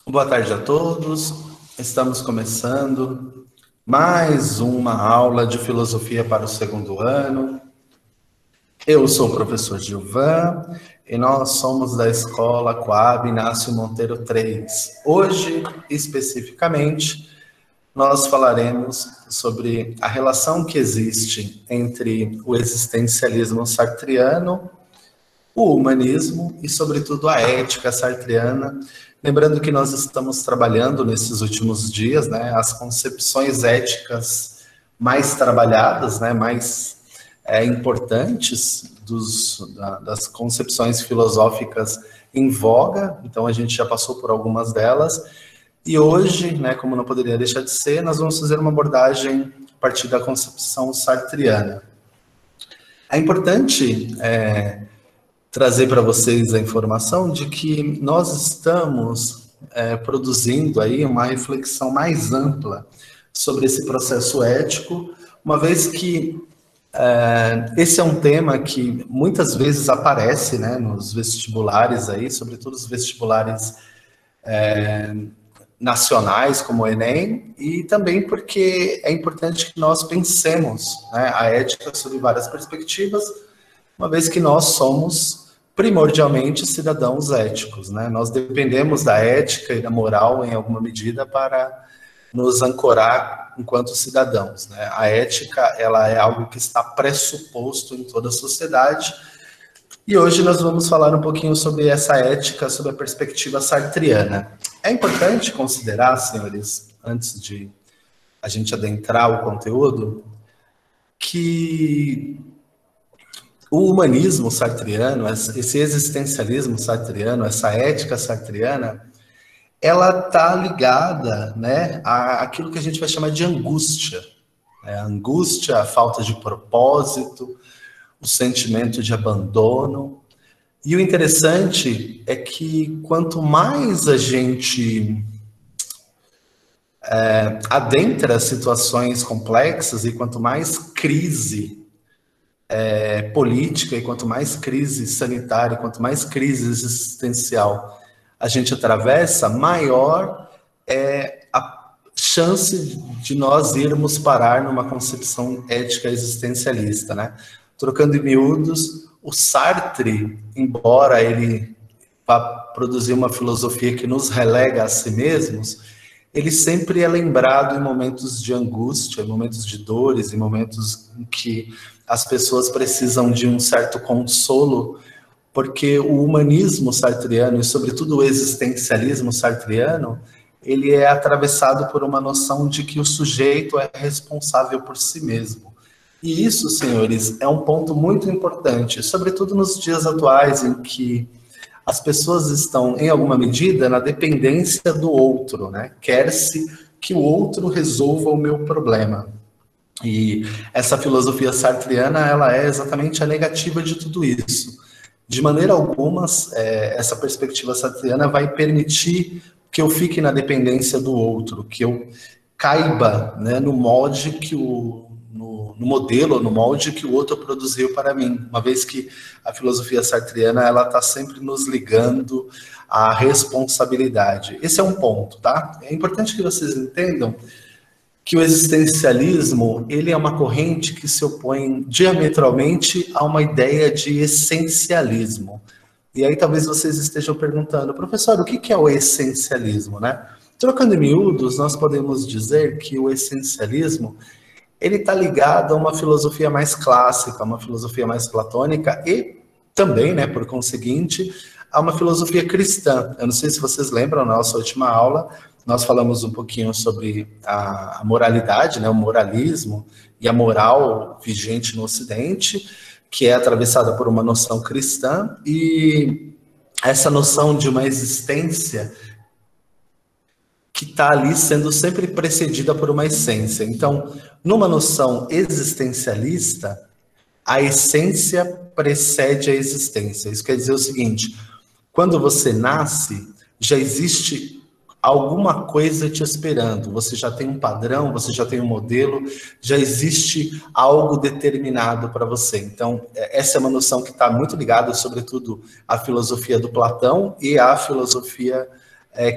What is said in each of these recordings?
Boa tarde a todos. Estamos começando mais uma aula de filosofia para o segundo ano. Eu sou o professor Gilvan e nós somos da Escola Coab Inácio Monteiro 3. Hoje, especificamente, nós falaremos sobre a relação que existe entre o existencialismo sartriano, o humanismo e, sobretudo, a ética sartriana. Lembrando que nós estamos trabalhando nesses últimos dias, né, as concepções éticas mais trabalhadas, né, mais importantes das concepções filosóficas em voga. Então, a gente já passou por algumas delas. E hoje, né, como não poderia deixar de ser, nós vamos fazer uma abordagem a partir da concepção sartriana. É importante trazer para vocês a informação de que nós estamos produzindo aí uma reflexão mais ampla sobre esse processo ético, uma vez que esse é um tema que muitas vezes aparece, né, nos vestibulares aí, sobretudo os vestibulares nacionais, como o Enem, e também porque é importante que nós pensemos, né, a ética sob várias perspectivas, uma vez que nós somos primordialmente cidadãos éticos, né? Nós dependemos da ética e da moral em alguma medida para nos ancorar enquanto cidadãos, né? A ética, ela é algo que está pressuposto em toda a sociedade. E hoje nós vamos falar um pouquinho sobre essa ética, sob a perspectiva sartriana. É importante considerar, senhores, antes de a gente adentrar o conteúdo, que o humanismo sartriano, esse existencialismo sartriano, essa ética sartriana, ela está ligada, né, àquilo que a gente vai chamar de angústia. A angústia, a falta de propósito, o sentimento de abandono. E o interessante é que quanto mais a gente adentra situações complexas e quanto mais crise política e quanto mais crise sanitária, quanto mais crise existencial a gente atravessa, maior é a chance de nós irmos parar numa concepção ética existencialista, né? Trocando em miúdos, o Sartre, embora ele vá produzir uma filosofia que nos relega a si mesmos, ele sempre é lembrado em momentos de angústia, em momentos de dores, em momentos em que as pessoas precisam de um certo consolo, porque o humanismo sartriano, e sobretudo o existencialismo sartriano, ele é atravessado por uma noção de que o sujeito é responsável por si mesmo. E isso, senhores, é um ponto muito importante, sobretudo nos dias atuais, em que as pessoas estão, em alguma medida, na dependência do outro, né? Quer-se que o outro resolva o meu problema. E essa filosofia sartriana, ela é exatamente a negativa de tudo isso. De maneira alguma, essa perspectiva sartriana vai permitir que eu fique na dependência do outro, que eu caiba, né, no molde que no modelo, no molde que o outro produziu para mim, uma vez que a filosofia sartriana, ela está sempre nos ligando à responsabilidade. Esse é um ponto, tá? É importante que vocês entendam que o existencialismo, ele é uma corrente que se opõe diametralmente a uma ideia de essencialismo. E aí talvez vocês estejam perguntando, professor, o que é o essencialismo, né? Trocando em miúdos, nós podemos dizer que o essencialismo, ele está ligado a uma filosofia mais clássica, uma filosofia mais platônica e também, né, por conseguinte, a uma filosofia cristã. Eu não sei se vocês lembram, na nossa última aula, nós falamos um pouquinho sobre a moralidade, né, o moralismo e a moral vigente no Ocidente, que é atravessada por uma noção cristã, e essa noção de uma existência que está ali sendo sempre precedida por uma essência. Então, numa noção existencialista, a essência precede a existência. Isso quer dizer o seguinte: quando você nasce, já existe alguma coisa te esperando. Você já tem um padrão, você já tem um modelo, já existe algo determinado para você. Então, essa é uma noção que está muito ligada, sobretudo, à filosofia do Platão e à filosofia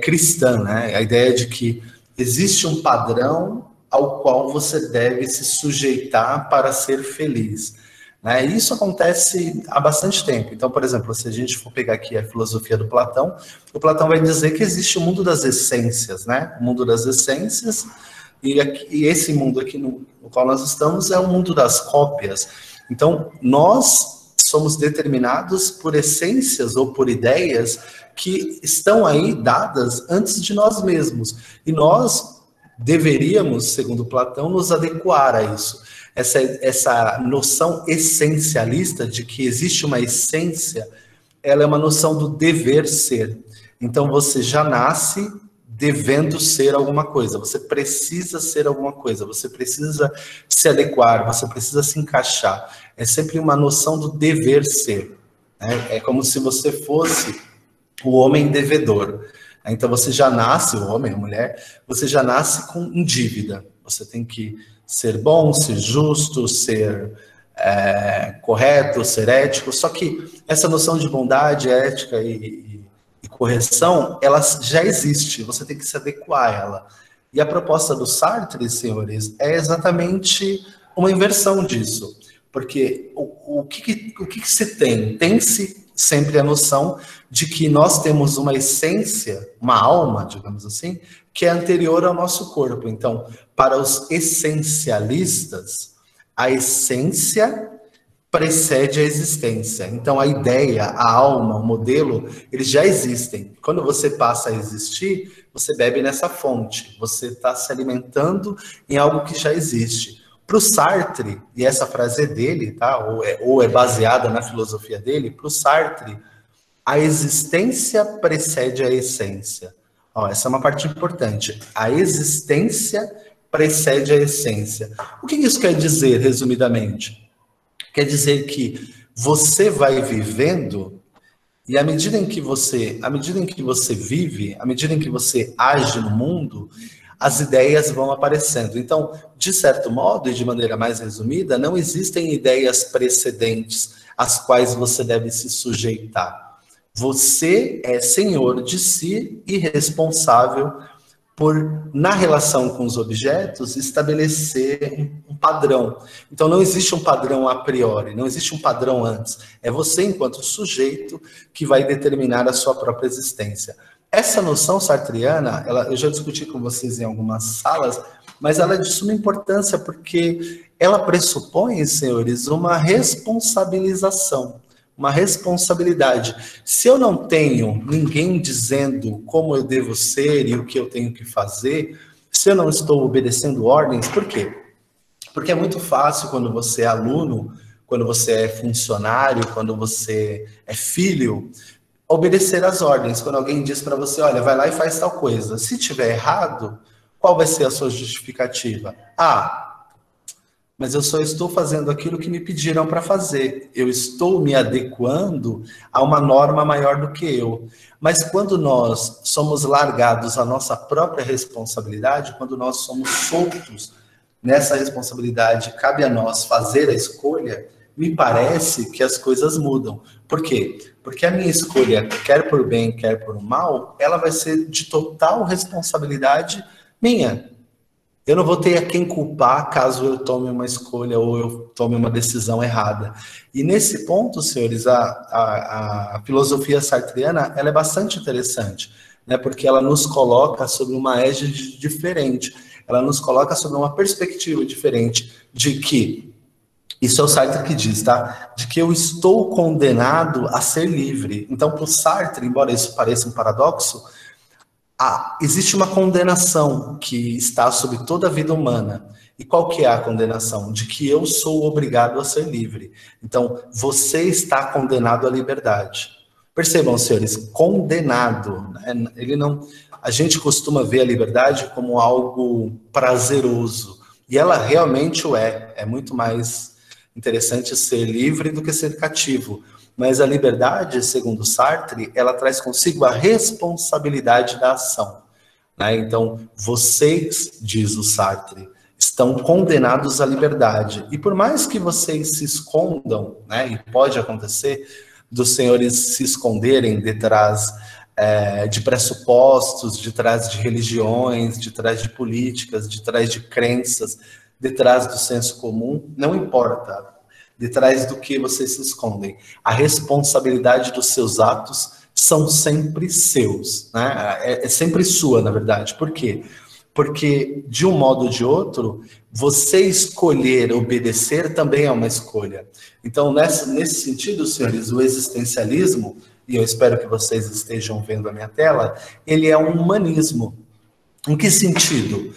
cristã, né? A ideia de que existe um padrão ao qual você deve se sujeitar para ser feliz. Né? Isso acontece há bastante tempo. Então, por exemplo, se a gente for pegar aqui a filosofia do Platão, o Platão vai dizer que existe o mundo das essências, né? O mundo das essências, e esse mundo aqui no qual nós estamos é o mundo das cópias. Então, nós somos determinados por essências ou por ideias que estão aí dadas antes de nós mesmos. E nós deveríamos, segundo Platão, nos adequar a isso. Essa noção essencialista de que existe uma essência, ela é uma noção do dever ser. Então você já nasce devendo ser alguma coisa, você precisa ser alguma coisa, você precisa se adequar, você precisa se encaixar. É sempre uma noção do dever ser. Né? É como se você fosse o homem devedor. Então você já nasce, o homem, a mulher, você já nasce em dívida. Você tem que ser bom, ser justo, ser correto, ser ético. Só que essa noção de bondade, ética e correção, ela já existe. Você tem que se adequar a ela. E a proposta do Sartre, senhores, é exatamente uma inversão disso. Porque o que se tem? Tem-se sempre a noção de que nós temos uma essência, uma alma, digamos assim, que é anterior ao nosso corpo. Então, para os essencialistas, a essência precede a existência. Então, a ideia, a alma, o modelo, eles já existem. Quando você passa a existir, você bebe nessa fonte. Você está se alimentando em algo que já existe. Para o Sartre, e essa frase é dele, tá? ou é baseada na filosofia dele, para o Sartre, a existência precede a essência. Ó, essa é uma parte importante. A existência precede a essência. O que isso quer dizer, resumidamente? Quer dizer que você vai vivendo, e à medida em que você vive, à medida em que você age no mundo, as ideias vão aparecendo. Então, de certo modo, e de maneira mais resumida, não existem ideias precedentes às quais você deve se sujeitar. Você é senhor de si e responsável por, na relação com os objetos, estabelecer um padrão. Então, não existe um padrão a priori, não existe um padrão antes. É você, enquanto sujeito, que vai determinar a sua própria existência. Essa noção sartriana, eu já discuti com vocês em algumas salas, mas ela é de suma importância porque ela pressupõe, senhores, uma responsabilização, uma responsabilidade. Se eu não tenho ninguém dizendo como eu devo ser e o que eu tenho que fazer, se eu não estou obedecendo ordens, por quê? Porque é muito fácil quando você é aluno, quando você é funcionário, quando você é filho, obedecer às ordens. Quando alguém diz para você, olha, vai lá e faz tal coisa. Se tiver errado, qual vai ser a sua justificativa? Mas eu só estou fazendo aquilo que me pediram para fazer. Eu estou me adequando a uma norma maior do que eu. Mas quando nós somos largados à nossa própria responsabilidade, quando nós somos soltos nessa responsabilidade, cabe a nós fazer a escolha, me parece que as coisas mudam. Por quê? Porque a minha escolha, quer por bem, quer por mal, ela vai ser de total responsabilidade minha. Eu não vou ter a quem culpar caso eu tome uma escolha ou eu tome uma decisão errada. E nesse ponto, senhores, a filosofia sartriana, ela é bastante interessante, né? Porque ela nos coloca sobre uma égide diferente, ela nos coloca sobre uma perspectiva diferente de que, isso é o Sartre que diz, tá? De que eu estou condenado a ser livre. Então, para o Sartre, embora isso pareça um paradoxo, existe uma condenação que está sobre toda a vida humana. E qual que é a condenação? De que eu sou obrigado a ser livre. Então, você está condenado à liberdade. Percebam, senhores, condenado. Né? A gente costuma ver a liberdade como algo prazeroso. E ela realmente o é. É muito mais interessante ser livre do que ser cativo. Mas a liberdade, segundo Sartre, ela traz consigo a responsabilidade da ação. né? Então, vocês, diz o Sartre, estão condenados à liberdade. E por mais que vocês se escondam, né, e pode acontecer dos senhores se esconderem detrás de pressupostos, detrás de religiões, detrás de políticas, detrás de crenças, detrás do senso comum, não importa detrás do que vocês se escondem. A responsabilidade dos seus atos são sempre seus, né? É sempre sua, na verdade. Por quê? Porque, de um modo ou de outro, você escolher obedecer também é uma escolha. Então, nesse sentido, senhores, o existencialismo, e eu espero que vocês estejam vendo a minha tela, ele é um humanismo. Em que sentido?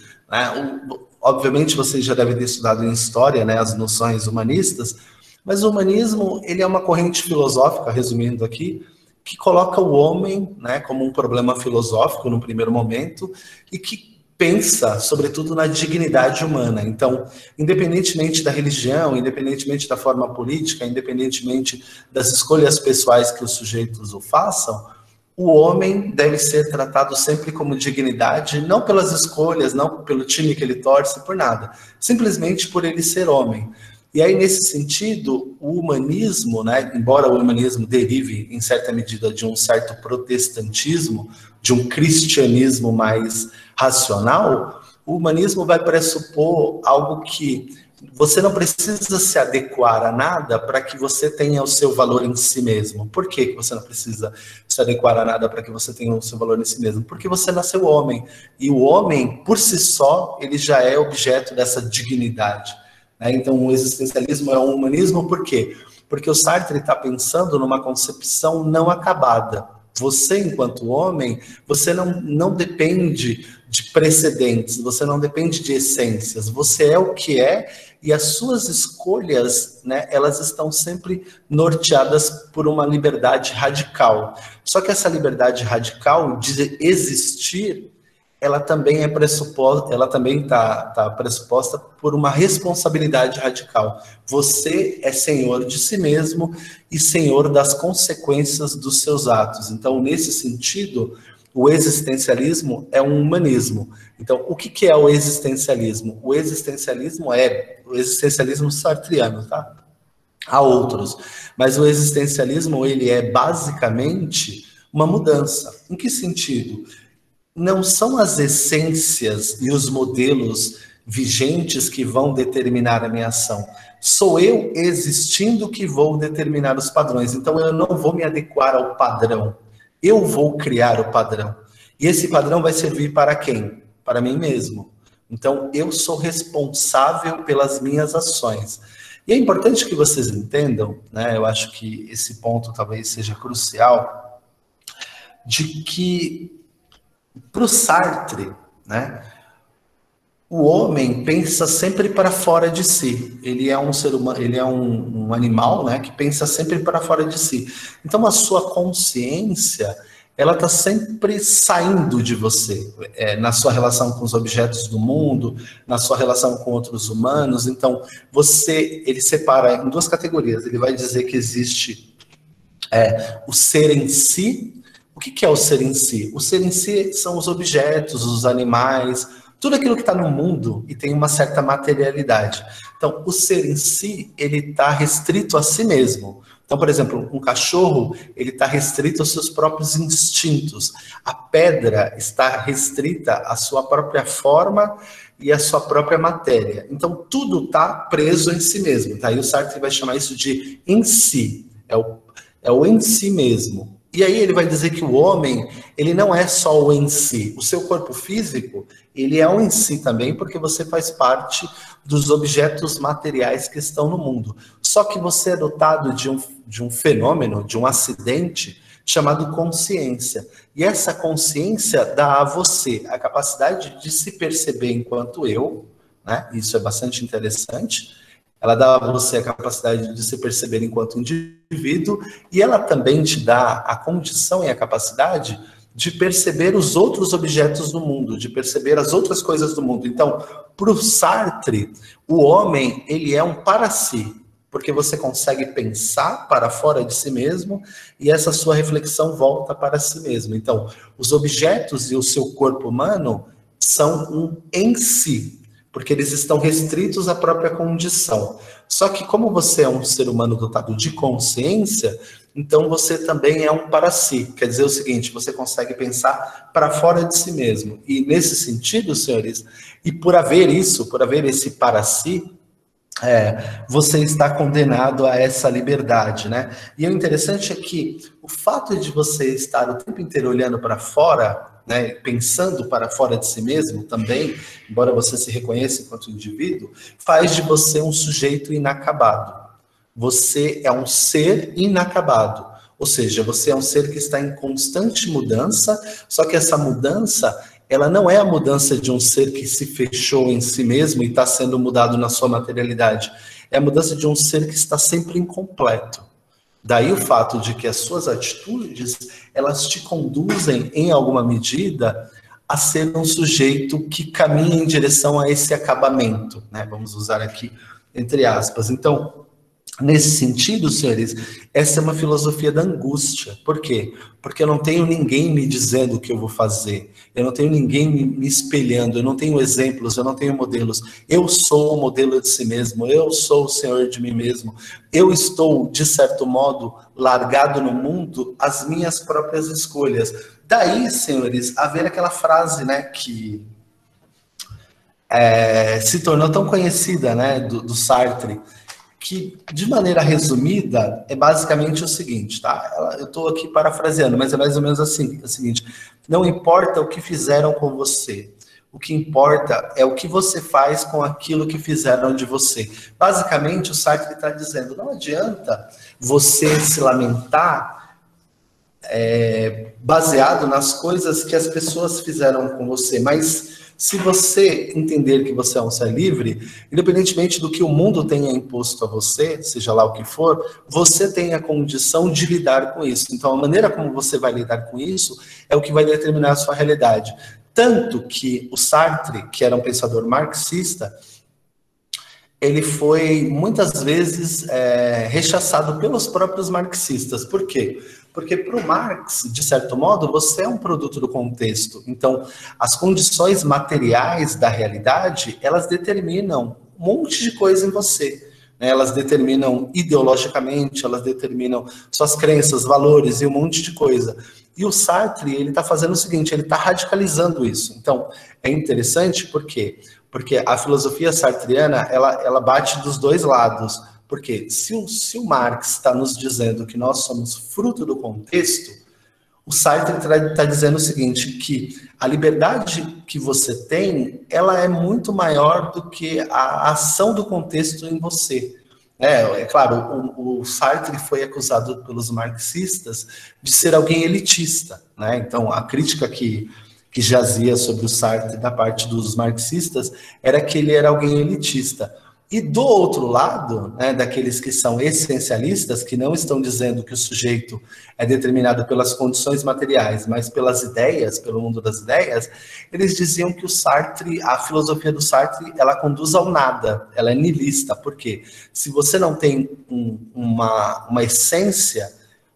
Obviamente, vocês já devem ter estudado em história, né, as noções humanistas, mas o humanismo, ele é uma corrente filosófica, resumindo aqui, que coloca o homem, né, como um problema filosófico no primeiro momento, e que pensa, sobretudo, na dignidade humana. Então, independentemente da religião, independentemente da forma política, independentemente das escolhas pessoais que os sujeitos o façam, o homem deve ser tratado sempre como dignidade, não pelas escolhas, não pelo time que ele torce, por nada. Simplesmente por ele ser homem. E aí, nesse sentido, o humanismo, né, embora o humanismo derive, em certa medida, de um certo protestantismo, de um cristianismo mais racional, o humanismo vai pressupor algo que você não precisa se adequar a nada para que você tenha o seu valor em si mesmo. Por que você não precisa se adequar a nada para que você tenha o seu valor em si mesmo? Porque você nasceu homem. E o homem, por si só, ele já é objeto dessa dignidade. Então, o existencialismo é um humanismo, por quê? Porque o Sartre está pensando numa concepção não acabada. Você, enquanto homem, você não depende de precedentes, você não depende de essências, você é o que é, e as suas escolhas, né, elas estão sempre norteadas por uma liberdade radical. Só que essa liberdade radical de existir, ela também é pressuposta, ela também está pressuposta por uma responsabilidade radical. Você é senhor de si mesmo e senhor das consequências dos seus atos. Então, nesse sentido, o existencialismo é um humanismo. Então, o que é o existencialismo? O existencialismo é o existencialismo sartriano, tá? Há outros, mas o existencialismo, ele é basicamente uma mudança. Em que sentido? Não são as essências e os modelos vigentes que vão determinar a minha ação. Sou eu existindo que vou determinar os padrões. Então, eu não vou me adequar ao padrão. Eu vou criar o padrão. E esse padrão vai servir para quem? Para mim mesmo. Então, eu sou responsável pelas minhas ações. E é importante que vocês entendam, né? Eu acho que esse ponto talvez seja crucial, de que para o Sartre, né, o homem pensa sempre para fora de si. Ele é um ser humano, ele é um animal, né, que pensa sempre para fora de si. Então a sua consciência, ela está sempre saindo de você, na sua relação com os objetos do mundo, na sua relação com outros humanos. Então ele separa em duas categorias. Ele vai dizer que existe o ser em si. O que é o ser em si? O ser em si são os objetos, os animais, tudo aquilo que está no mundo e tem uma certa materialidade. Então, o ser em si, ele está restrito a si mesmo. Então, por exemplo, um cachorro, ele está restrito aos seus próprios instintos. A pedra está restrita à sua própria forma e à sua própria matéria. Então, tudo está preso em si mesmo. Tá? E o Sartre vai chamar isso de em si. É o em si mesmo. E aí ele vai dizer que o homem, ele não é só o em si. O seu corpo físico, ele é o em si também, porque você faz parte dos objetos materiais que estão no mundo. Só que você é dotado de um fenômeno, de um acidente, chamado consciência. E essa consciência dá a você a capacidade de se perceber enquanto eu, né? Isso é bastante interessante. Ela dá a você a capacidade de se perceber enquanto indivíduo, e ela também te dá a condição e a capacidade de perceber os outros objetos do mundo, de perceber as outras coisas do mundo. Então, para o Sartre, o homem, ele é um para si. porque você consegue pensar para fora de si mesmo e essa sua reflexão volta para si mesmo. Então, os objetos e o seu corpo humano são um em si, porque eles estão restritos à própria condição. Só que como você é um ser humano dotado de consciência, então você também é um para si. Quer dizer o seguinte, você consegue pensar para fora de si mesmo. E nesse sentido, senhores, e por haver isso, por haver esse para si, você está condenado a essa liberdade, né? E o interessante é que o fato de você estar o tempo inteiro olhando para fora, né, pensando para fora de si mesmo também, embora você se reconheça enquanto indivíduo, faz de você um sujeito inacabado. Você é um ser inacabado, ou seja, você é um ser que está em constante mudança, só que essa mudança, ela não é a mudança de um ser que se fechou em si mesmo e está sendo mudado na sua materialidade, é a mudança de um ser que está sempre incompleto. Daí o fato de que as suas atitudes, elas te conduzem, em alguma medida, a ser um sujeito que caminha em direção a esse acabamento, né? Vamos usar aqui entre aspas. Então, nesse sentido, senhores, essa é uma filosofia da angústia. Por quê? Porque eu não tenho ninguém me dizendo o que eu vou fazer, eu não tenho ninguém me espelhando, eu não tenho exemplos, eu não tenho modelos. Eu sou o modelo de si mesmo, eu sou o senhor de mim mesmo. Eu estou, de certo modo, largado no mundo às minhas próprias escolhas. Daí, senhores, haver aquela frase, né, que se tornou tão conhecida, né, do Sartre, que, de maneira resumida, é basicamente o seguinte, tá? Eu estou aqui parafraseando, mas é mais ou menos assim, é o seguinte: não importa o que fizeram com você, o que importa é o que você faz com aquilo que fizeram de você. Basicamente, o Sartre está dizendo, não adianta você se lamentar baseado nas coisas que as pessoas fizeram com você, mas se você entender que você é um ser livre, independentemente do que o mundo tenha imposto a você, seja lá o que for, você tem a condição de lidar com isso. Então, a maneira como você vai lidar com isso é o que vai determinar a sua realidade. Tanto que o Sartre, que era um pensador marxista, ele foi muitas vezes rechaçado pelos próprios marxistas. Por quê? Porque para o Marx, de certo modo, você é um produto do contexto. Então, as condições materiais da realidade, elas determinam um monte de coisa em você. Né? Elas determinam ideologicamente, elas determinam suas crenças, valores e um monte de coisa. E o Sartre, ele está fazendo o seguinte, ele está radicalizando isso. Então, é interessante por quê? Porque a filosofia sartriana, ela bate dos dois lados. Porque se o Marx está nos dizendo que nós somos fruto do contexto, o Sartre está dizendo o seguinte, que a liberdade que você tem, ela é muito maior do que a ação do contexto em você. É claro, o Sartre foi acusado pelos marxistas de ser alguém elitista, né? Então, a crítica que jazia sobre o Sartre da parte dos marxistas era que ele era alguém elitista. E do outro lado, né, daqueles que são essencialistas, que não estão dizendo que o sujeito é determinado pelas condições materiais, mas pelas ideias, pelo mundo das ideias, eles diziam que o Sartre, a filosofia do Sartre, ela conduz ao nada, ela é nihilista. Por quê? Se você não tem uma essência,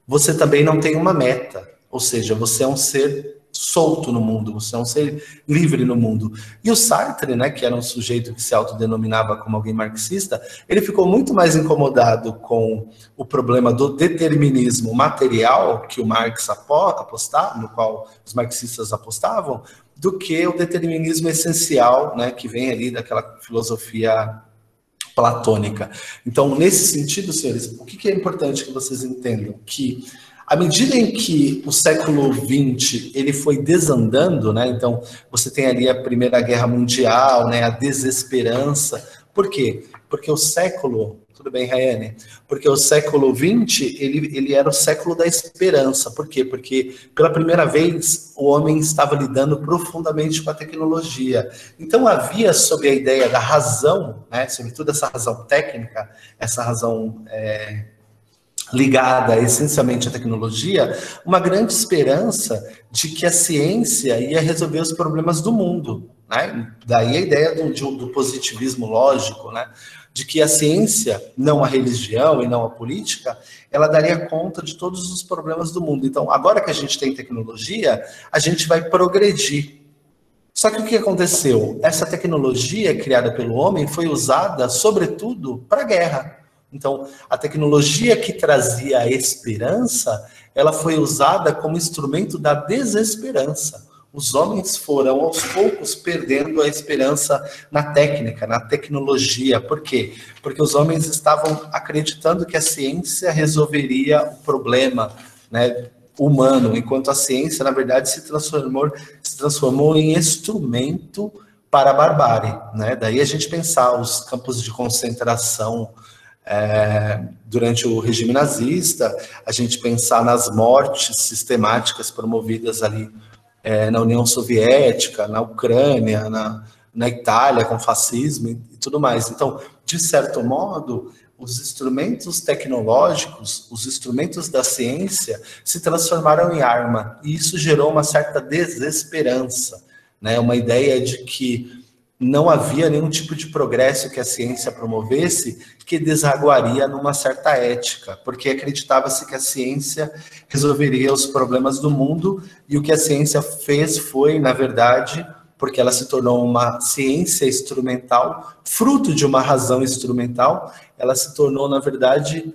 você também não tem uma meta. Ou seja, você é um ser solto no mundo, você é um ser livre no mundo. E o Sartre, né, que era um sujeito que se autodenominava como alguém marxista, ele ficou muito mais incomodado com o problema do determinismo material que o Marx apostava, no qual os marxistas apostavam, do que o determinismo essencial, né, que vem ali daquela filosofia platônica. Então, nesse sentido, senhores, o que é importante que vocês entendam? Que à medida em que o século XX ele foi desandando, né? Então você tem ali a Primeira Guerra Mundial, né? A desesperança. Por quê? Porque o século, tudo bem, Rayane? Porque o século XX ele era o século da esperança. Por quê? Porque pela primeira vez o homem estava lidando profundamente com a tecnologia. Então havia, sob a ideia da razão, né? Sobretudo essa razão técnica, essa razão ligada essencialmente à tecnologia, uma grande esperança de que a ciência ia resolver os problemas do mundo, né? Daí a ideia do positivismo lógico, né? de que a ciência, não a religião e não a política, ela daria conta de todos os problemas do mundo. Então, agora que a gente tem tecnologia, a gente vai progredir. Só que o que aconteceu? Essa tecnologia criada pelo homem foi usada, sobretudo, para a guerra. Então, a tecnologia que trazia a esperança, ela foi usada como instrumento da desesperança. Os homens foram, aos poucos, perdendo a esperança na técnica, na tecnologia. Por quê? Porque os homens estavam acreditando que a ciência resolveria o problema, né, humano, enquanto a ciência, na verdade, se transformou em instrumento para a barbárie, né? Daí a gente pensar os campos de concentração durante o regime nazista, a gente pensar nas mortes sistemáticas promovidas ali na União Soviética, na Ucrânia, na Itália, com fascismo e tudo mais. Então, de certo modo, os instrumentos tecnológicos, os instrumentos da ciência se transformaram em arma, e isso gerou uma certa desesperança, né? Uma ideia de que não havia nenhum tipo de progresso que a ciência promovesse que desaguaria numa certa ética, porque acreditava-se que a ciência resolveria os problemas do mundo, e o que a ciência fez foi, na verdade, porque ela se tornou uma ciência instrumental, fruto de uma razão instrumental, ela se tornou, na verdade,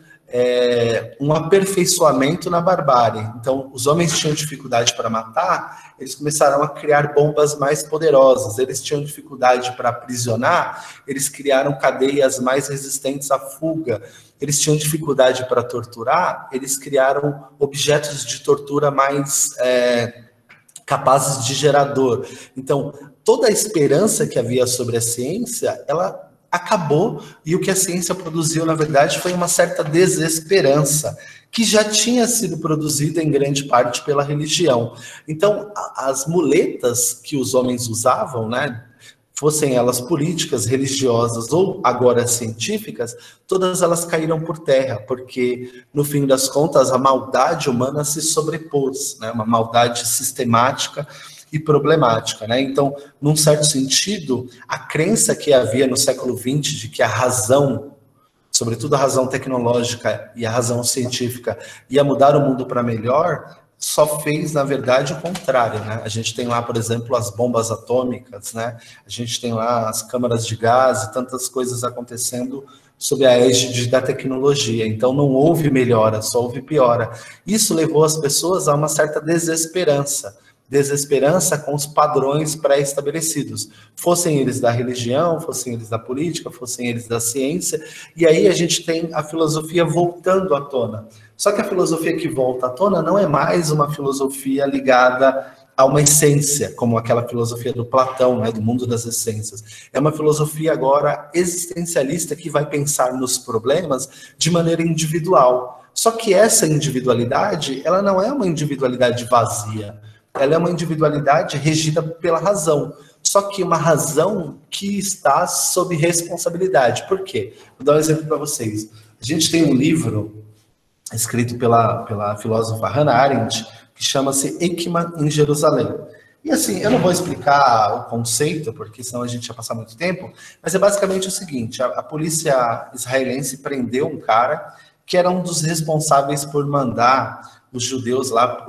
um aperfeiçoamento na barbárie. Então, os homens tinham dificuldade para matar, eles começaram a criar bombas mais poderosas. Eles tinham dificuldade para aprisionar, eles criaram cadeias mais resistentes à fuga. Eles tinham dificuldade para torturar, eles criaram objetos de tortura mais capazes de gerar dor. Então, toda a esperança que havia sobre a ciência, ela acabou, e o que a ciência produziu, na verdade, foi uma certa desesperança, que já tinha sido produzida em grande parte pela religião. Então, as muletas que os homens usavam, né, fossem elas políticas, religiosas ou agora científicas, todas elas caíram por terra, porque, no fim das contas, a maldade humana se sobrepôs, né, uma maldade sistemática e problemática, né? Então, num certo sentido, a crença que havia no século XX de que a razão, sobretudo a razão tecnológica e a razão científica, ia mudar o mundo para melhor, só fez, na verdade, o contrário, né? A gente tem lá, por exemplo, as bombas atômicas, né? A gente tem lá as câmaras de gás e tantas coisas acontecendo sob a égide da tecnologia. Então, não houve melhora, só houve piora. Isso levou as pessoas a uma certa desesperança com os padrões pré-estabelecidos, fossem eles da religião, fossem eles da política, fossem eles da ciência, e aí a gente tem a filosofia voltando à tona. Só que a filosofia que volta à tona não é mais uma filosofia ligada a uma essência, como aquela filosofia do Platão, né, do mundo das essências. É uma filosofia agora existencialista que vai pensar nos problemas de maneira individual. Só que essa individualidade, ela não é uma individualidade vazia, ela é uma individualidade regida pela razão, só que uma razão que está sob responsabilidade. Por quê? Vou dar um exemplo para vocês. A gente tem um livro escrito pela filósofa Hannah Arendt, que chama-se Eichmann em Jerusalém. E assim, eu não vou explicar o conceito, porque senão a gente ia passar muito tempo, mas é basicamente o seguinte: a polícia israelense prendeu um cara que era um dos responsáveis por mandar os judeus lá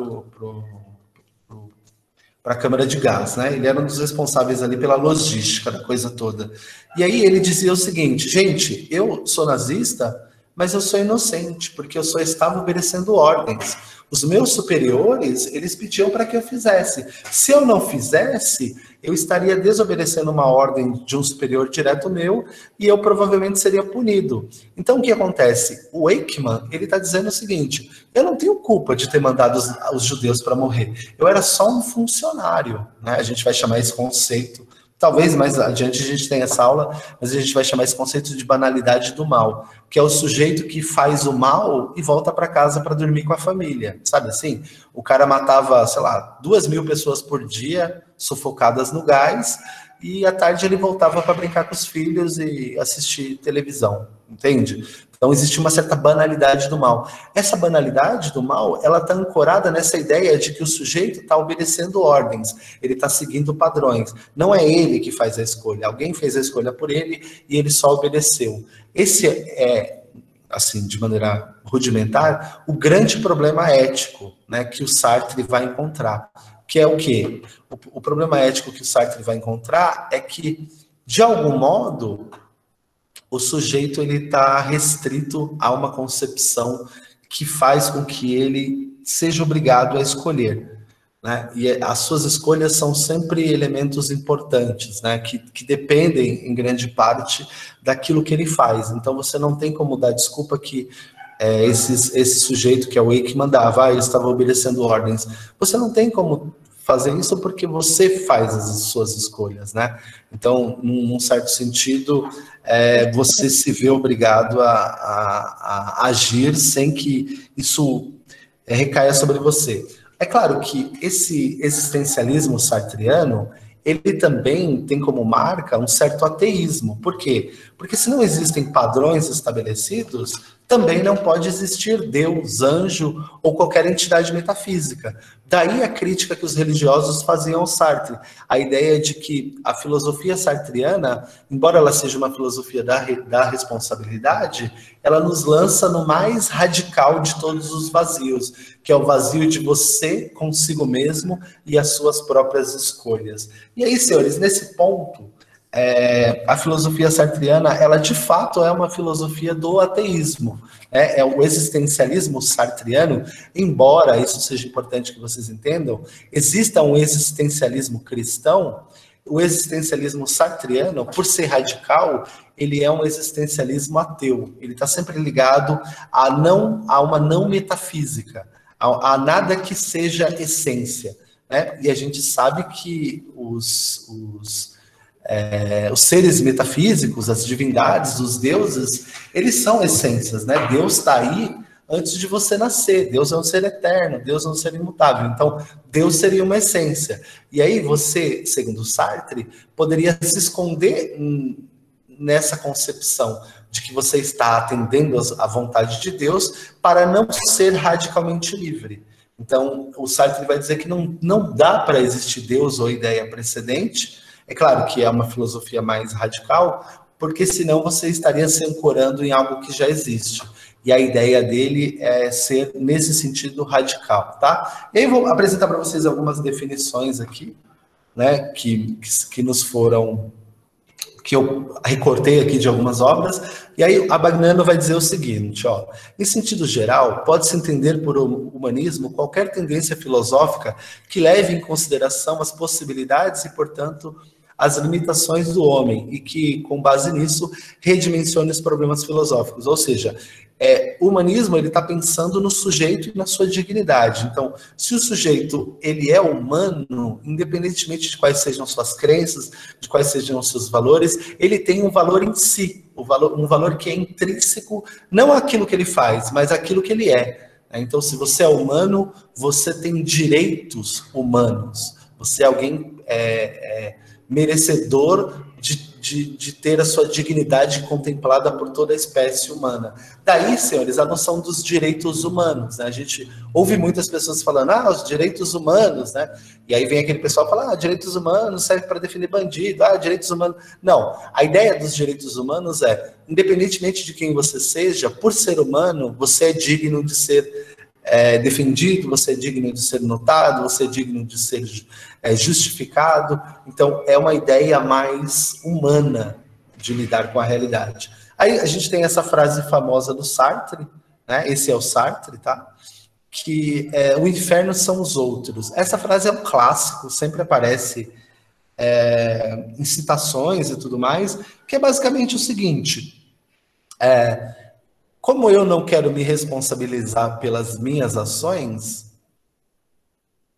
para a câmara de gás, né? Ele era um dos responsáveis ali pela logística da coisa toda. E aí ele dizia o seguinte: gente, eu sou nazista, mas eu sou inocente, porque eu só estava obedecendo ordens. Os meus superiores, eles pediam para que eu fizesse. Se eu não fizesse, eu estaria desobedecendo uma ordem de um superior direto meu e eu provavelmente seria punido. Então, o que acontece? O Eichmann, ele está dizendo o seguinte: eu não tenho culpa de ter mandado os judeus para morrer. Eu era só um funcionário, né? A gente vai chamar esse conceito. Talvez mais adiante a gente tenha essa aula, mas a gente vai chamar esse conceito de banalidade do mal, que é o sujeito que faz o mal e volta para casa para dormir com a família, sabe assim? O cara matava, sei lá, 2.000 pessoas por dia, sufocadas no gás, e à tarde ele voltava para brincar com os filhos e assistir televisão, entende? Então existe uma certa banalidade do mal. Essa banalidade do mal, ela está ancorada nessa ideia de que o sujeito está obedecendo ordens, ele está seguindo padrões. Não é ele que faz a escolha, alguém fez a escolha por ele e ele só obedeceu. Esse é, assim, de maneira rudimentar, o grande problema ético, né, que o Sartre vai encontrar. Que é o quê? O problema ético que o Sartre vai encontrar é que, de algum modo, o sujeito está restrito a uma concepção que faz com que ele seja obrigado a escolher, né? E as suas escolhas são sempre elementos importantes, né? Que dependem, em grande parte, daquilo que ele faz. Então, você não tem como dar desculpa que esse sujeito, que é o Eichmann, mandava, ele estava obedecendo ordens. Você não tem como fazer isso porque você faz as suas escolhas, né? Então, num certo sentido, você se vê obrigado a agir sem que isso recaia sobre você. É claro que esse existencialismo sartriano, ele também tem como marca um certo ateísmo. Por quê? Porque se não existem padrões estabelecidos, também não pode existir Deus, anjo ou qualquer entidade metafísica. Daí a crítica que os religiosos faziam ao Sartre. A ideia de que a filosofia sartriana, embora ela seja uma filosofia da responsabilidade, ela nos lança no mais radical de todos os vazios, que é o vazio de você consigo mesmo e as suas próprias escolhas. E aí, senhores, nesse ponto, a filosofia sartriana, ela de fato é uma filosofia do ateísmo. É o existencialismo sartriano, embora isso seja importante que vocês entendam, exista um existencialismo cristão, o existencialismo sartriano, por ser radical, ele é um existencialismo ateu. Ele está sempre ligado a uma não metafísica, a nada que seja essência, né? E a gente sabe que os seres metafísicos, as divindades, os deuses, eles são essências, né? Deus está aí antes de você nascer. Deus é um ser eterno, Deus é um ser imutável. Então, Deus seria uma essência. E aí você, segundo Sartre, poderia se esconder nessa concepção de que você está atendendo à vontade de Deus para não ser radicalmente livre. Então, o Sartre vai dizer que não dá para existir Deus ou ideia precedente. É claro que é uma filosofia mais radical, porque senão você estaria se ancorando em algo que já existe. E a ideia dele é ser, nesse sentido, radical, tá? E aí eu vou apresentar para vocês algumas definições aqui, né, que nos foram, que eu recortei aqui de algumas obras. E aí a Bagnano vai dizer o seguinte, ó: em sentido geral, pode-se entender por humanismo qualquer tendência filosófica que leve em consideração as possibilidades e, portanto, as limitações do homem e que, com base nisso, redimensione os problemas filosóficos. Ou seja, o humanismo ele está pensando no sujeito e na sua dignidade. Então, se o sujeito ele é humano, independentemente de quais sejam suas crenças, de quais sejam os seus valores, ele tem um valor em si, um valor que é intrínseco, não àquilo que ele faz, mas àquilo que ele é. Então, se você é humano, você tem direitos humanos. Você é alguém merecedor de ter a sua dignidade contemplada por toda a espécie humana. Daí, senhores, a noção dos direitos humanos, né? A gente ouve muitas pessoas falando, os direitos humanos, né? E aí vem aquele pessoal falar, direitos humanos serve para definir bandido, direitos humanos... Não, a ideia dos direitos humanos é, independentemente de quem você seja, por ser humano, você é digno de ser defendido, você é digno de ser notado, você é digno de ser justificado. Então, é uma ideia mais humana de lidar com a realidade. Aí a gente tem essa frase famosa do Sartre, né? Esse é o Sartre, tá? Que o inferno são os outros. Essa frase é um clássico, sempre aparece em citações e tudo mais, que é basicamente o seguinte: como eu não quero me responsabilizar pelas minhas ações,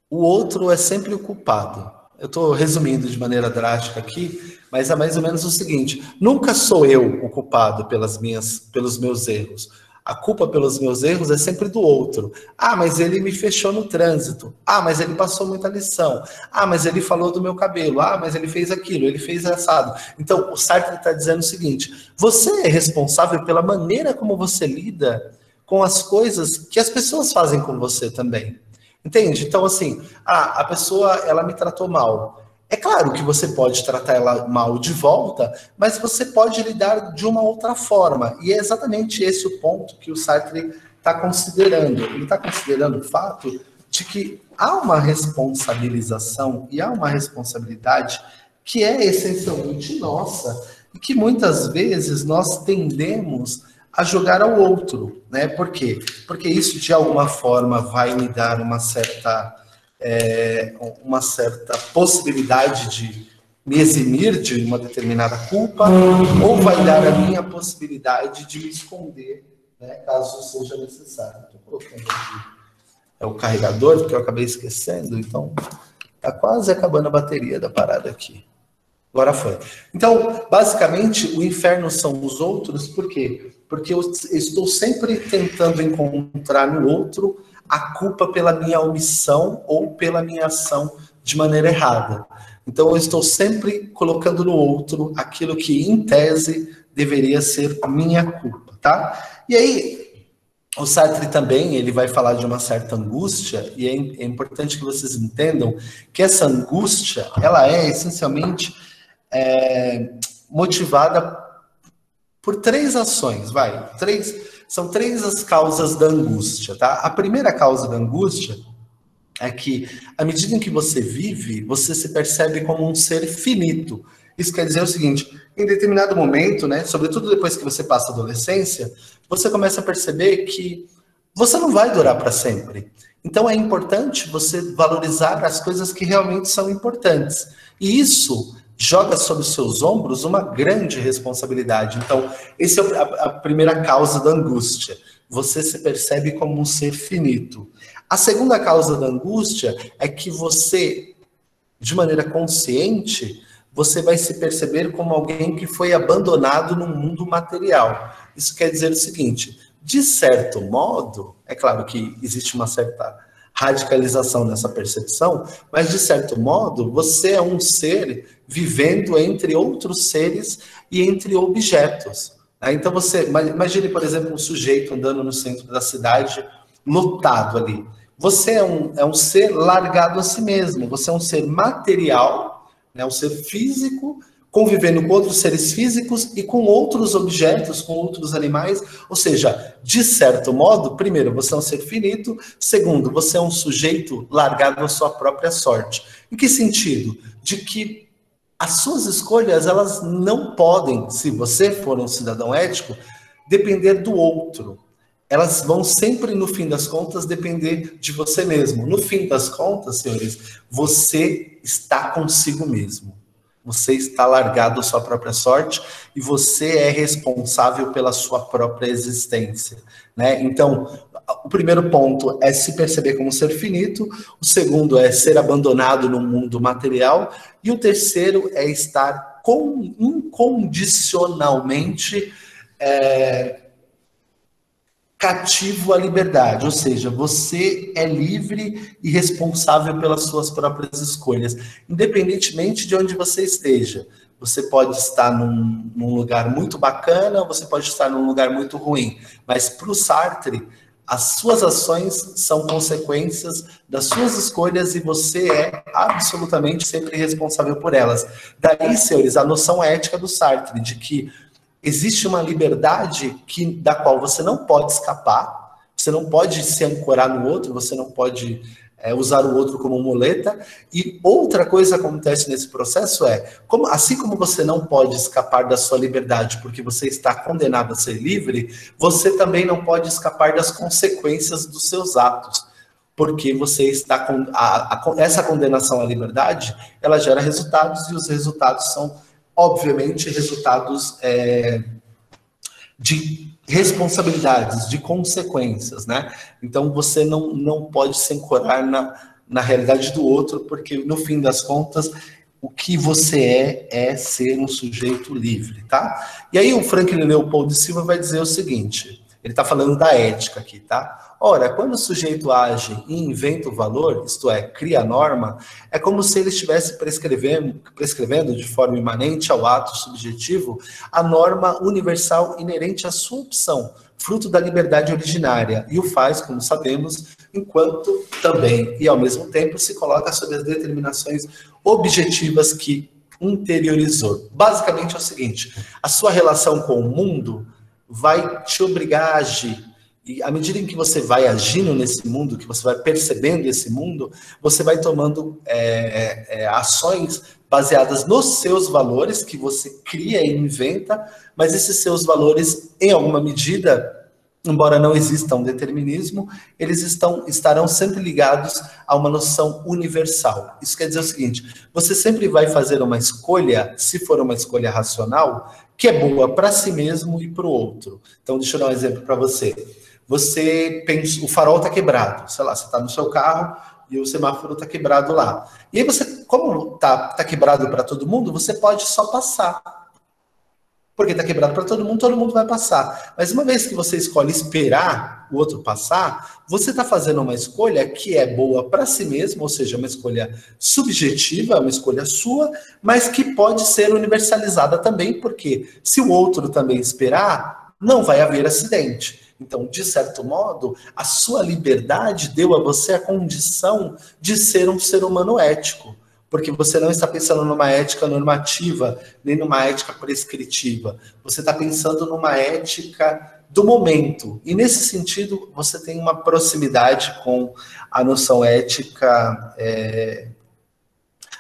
o outro é sempre o culpado. Eu estou resumindo de maneira drástica aqui, mas é mais ou menos o seguinte: nunca sou eu o culpado pelos meus erros. A culpa pelos meus erros é sempre do outro. Ah, mas ele me fechou no trânsito. Ah, mas ele passou muita lição. Ah, mas ele falou do meu cabelo. Ah, mas ele fez aquilo, ele fez assado. Então, o Sartre está dizendo o seguinte: você é responsável pela maneira como você lida com as coisas que as pessoas fazem com você também. Entende? Então, assim, a pessoa, ela me tratou mal. É claro que você pode tratar ela mal de volta, mas você pode lidar de uma outra forma. E é exatamente esse o ponto que o Sartre está considerando. Ele está considerando o fato de que há uma responsabilização e há uma responsabilidade que é essencialmente nossa e que muitas vezes nós tendemos a jogar ao outro, né? Por quê? Porque isso, de alguma forma, vai me dar uma certa possibilidade de me eximir de uma determinada culpa, ou vai dar a minha possibilidade de me esconder, né, caso seja necessário. Estou colocando aqui o carregador, porque eu acabei esquecendo, então está quase acabando a bateria da parada aqui. Agora foi. Então, basicamente, o inferno são os outros, por quê? Porque eu estou sempre tentando encontrar no outro a culpa pela minha omissão ou pela minha ação de maneira errada. Então, eu estou sempre colocando no outro aquilo que, em tese, deveria ser minha culpa, tá? E aí, o Sartre também, ele vai falar de uma certa angústia, e é importante que vocês entendam que essa angústia, ela é essencialmente motivada por três ações, são três as causas da angústia, tá? A primeira causa da angústia é que, à medida em que você vive, você se percebe como um ser finito. Isso quer dizer o seguinte: em determinado momento, né, sobretudo depois que você passa a adolescência, você começa a perceber que você não vai durar para sempre. Então é importante você valorizar as coisas que realmente são importantes. E isso joga sobre os seus ombros uma grande responsabilidade. Então, essa é a primeira causa da angústia. Você se percebe como um ser finito. A segunda causa da angústia é que você, de maneira consciente, você vai se perceber como alguém que foi abandonado no mundo material. Isso quer dizer o seguinte: de certo modo, é claro que existe uma certa radicalização nessa percepção, mas de certo modo, você é um ser vivendo entre outros seres e entre objetos. Então você, imagine, por exemplo, um sujeito andando no centro da cidade, lotado ali. Você é um ser largado a si mesmo, você é um ser material, né, um ser físico, convivendo com outros seres físicos e com outros objetos, com outros animais. Ou seja, de certo modo, primeiro, você é um ser finito. Segundo, você é um sujeito largado à sua própria sorte. Em que sentido? De que as suas escolhas, elas não podem, se você for um cidadão ético, depender do outro. Elas vão sempre, no fim das contas, depender de você mesmo. No fim das contas, senhores, você está consigo mesmo. Você está largado à sua própria sorte e você é responsável pela sua própria existência, né? Então, o primeiro ponto é se perceber como um ser finito, o segundo é ser abandonado no mundo material e o terceiro é estar incondicionalmente cativo à liberdade, ou seja, você é livre e responsável pelas suas próprias escolhas, independentemente de onde você esteja. Você pode estar num lugar muito bacana, você pode estar num lugar muito ruim, mas para o Sartre, as suas ações são consequências das suas escolhas e você é absolutamente sempre responsável por elas. Daí, senhores, a noção ética do Sartre, de que existe uma liberdade da qual você não pode escapar, você não pode se ancorar no outro, você não pode usar o outro como muleta. E outra coisa que acontece nesse processo assim como você não pode escapar da sua liberdade porque você está condenado a ser livre, você também não pode escapar das consequências dos seus atos. Porque você está essa condenação à liberdade, ela gera resultados e os resultados são obviamente, resultados de responsabilidades, de consequências, né? Então, você não pode se ancorar na realidade do outro, porque, no fim das contas, o que você é ser um sujeito livre, tá? E aí, o Franklin Leopold de Silva vai dizer o seguinte: Ele está falando da ética aqui, tá? Ora, quando o sujeito age e inventa o valor, isto é, cria a norma, é como se ele estivesse prescrevendo de forma imanente ao ato subjetivo a norma universal inerente à sua opção, fruto da liberdade originária, e o faz, como sabemos, enquanto também e ao mesmo tempo se coloca sob as determinações objetivas que interiorizou. Basicamente é o seguinte: a sua relação com o mundo vai te obrigar a agir. E à medida em que você vai agindo nesse mundo, que você vai percebendo esse mundo, você vai tomando ações baseadas nos seus valores, que você cria e inventa, mas esses seus valores, em alguma medida, embora não exista um determinismo, eles estarão sempre ligados a uma noção universal. Isso quer dizer o seguinte: você sempre vai fazer uma escolha, se for uma escolha racional, que é boa para si mesmo e para o outro. Então, deixa eu dar um exemplo para você. Você pensa, o farol está quebrado, sei lá, você está no seu carro e o semáforo está quebrado lá. E aí você, como tá quebrado para todo mundo, você pode só passar. Porque está quebrado para todo mundo vai passar. Mas uma vez que você escolhe esperar o outro passar, você está fazendo uma escolha que é boa para si mesmo, ou seja, uma escolha subjetiva, uma escolha sua, mas que pode ser universalizada também, porque se o outro também esperar, não vai haver acidente. Então, de certo modo, a sua liberdade deu a você a condição de ser um ser humano ético. Porque você não está pensando numa ética normativa, nem numa ética prescritiva. Você está pensando numa ética do momento. E, nesse sentido, você tem uma proximidade com a noção ética